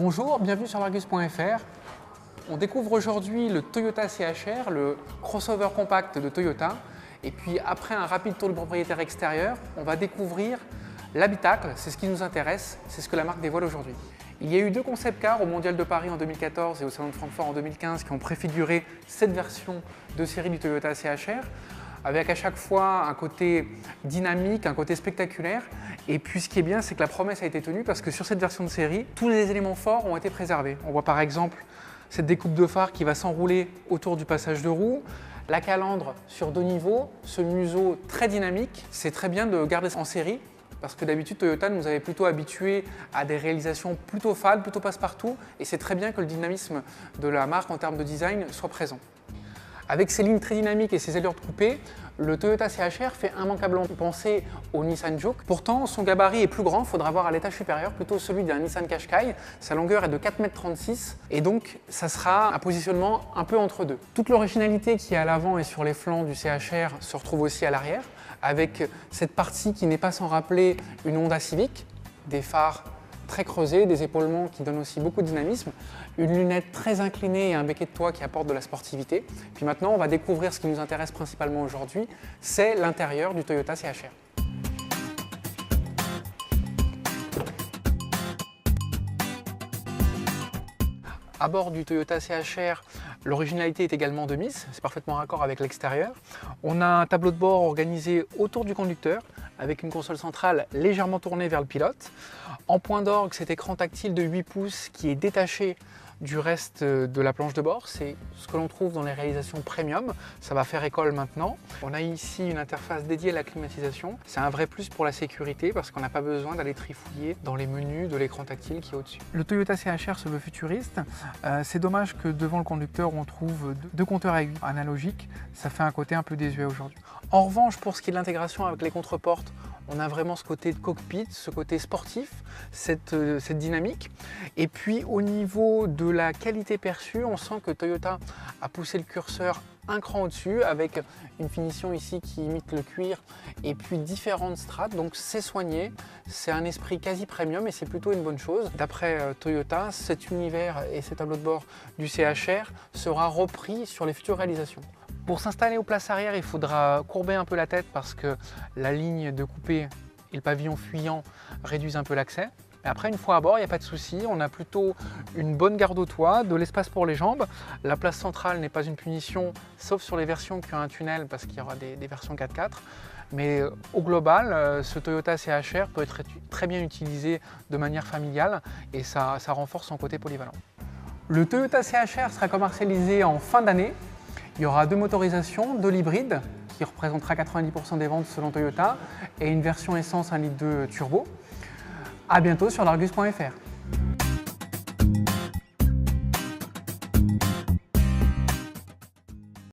Bonjour, bienvenue sur l'Argus.fr. On découvre aujourd'hui le Toyota CHR, le crossover compact de Toyota. Et puis après un rapide tour du propriétaire extérieur, on va découvrir l'habitacle, c'est ce qui nous intéresse, c'est ce que la marque dévoile aujourd'hui. Il y a eu deux concept cars au Mondial de Paris en 2014 et au Salon de Francfort en 2015 qui ont préfiguré cette version de série du Toyota CHR, avec à chaque fois un côté dynamique, un côté spectaculaire. Et puis ce qui est bien, c'est que la promesse a été tenue parce que sur cette version de série, tous les éléments forts ont été préservés. On voit par exemple cette découpe de phare qui va s'enrouler autour du passage de roue, la calandre sur deux niveaux, ce museau très dynamique. C'est très bien de garder ça en série parce que d'habitude Toyota nous avait plutôt habitués à des réalisations plutôt fades, plutôt passe-partout, et c'est très bien que le dynamisme de la marque en termes de design soit présent. Avec ses lignes très dynamiques et ses allures de coupé, le Toyota CHR fait immanquablement penser au Nissan Juke. Pourtant, son gabarit est plus grand, il faudra voir à l'étage supérieur, plutôt celui d'un Nissan Qashqai. Sa longueur est de 4,36 m et donc ça sera un positionnement un peu entre deux. Toute l'originalité qui est à l'avant et sur les flancs du CHR se retrouve aussi à l'arrière, avec cette partie qui n'est pas sans rappeler une Honda Civic, des phares très creusés, des épaulements qui donnent aussi beaucoup de dynamisme, une lunette très inclinée et un béquet de toit qui apporte de la sportivité. Puis maintenant, on va découvrir ce qui nous intéresse principalement aujourd'hui, c'est l'intérieur du Toyota CHR. À bord du Toyota CHR, l'originalité est également de mise, c'est parfaitement raccord avec l'extérieur. On a un tableau de bord organisé autour du conducteur, avec une console centrale légèrement tournée vers le pilote. En point d'orgue, cet écran tactile de 8 pouces qui est détaché du reste de la planche de bord. C'est ce que l'on trouve dans les réalisations premium. Ça va faire école maintenant. On a ici une interface dédiée à la climatisation. C'est un vrai plus pour la sécurité parce qu'on n'a pas besoin d'aller trifouiller dans les menus de l'écran tactile qui est au-dessus. Le Toyota CHR se veut futuriste. C'est dommage que devant le conducteur, on trouve deux compteurs à aiguilles analogiques. Ça fait un côté un peu désuet aujourd'hui. En revanche, pour ce qui est de l'intégration avec les contreportes, on a vraiment ce côté de cockpit, ce côté sportif, cette dynamique. Et puis au niveau de la qualité perçue, on sent que Toyota a poussé le curseur un cran au-dessus avec une finition ici qui imite le cuir et puis différentes strates. Donc c'est soigné, c'est un esprit quasi premium et c'est plutôt une bonne chose. D'après Toyota, cet univers et ces tableaux de bord du CHR sera repris sur les futures réalisations. Pour s'installer aux places arrière, il faudra courber un peu la tête parce que la ligne de coupé et le pavillon fuyant réduisent un peu l'accès. Mais après, une fois à bord, il n'y a pas de souci. On a plutôt une bonne garde au toit, de l'espace pour les jambes. La place centrale n'est pas une punition, sauf sur les versions qui ont un tunnel parce qu'il y aura des versions 4x4. Mais au global, ce Toyota CHR peut être très bien utilisé de manière familiale et ça renforce son côté polyvalent. Le Toyota CHR sera commercialisé en fin d'année. Il y aura deux motorisations, de l'hybride qui représentera 90% des ventes selon Toyota et une version essence 1,2 litre turbo. À bientôt sur l'Argus.fr.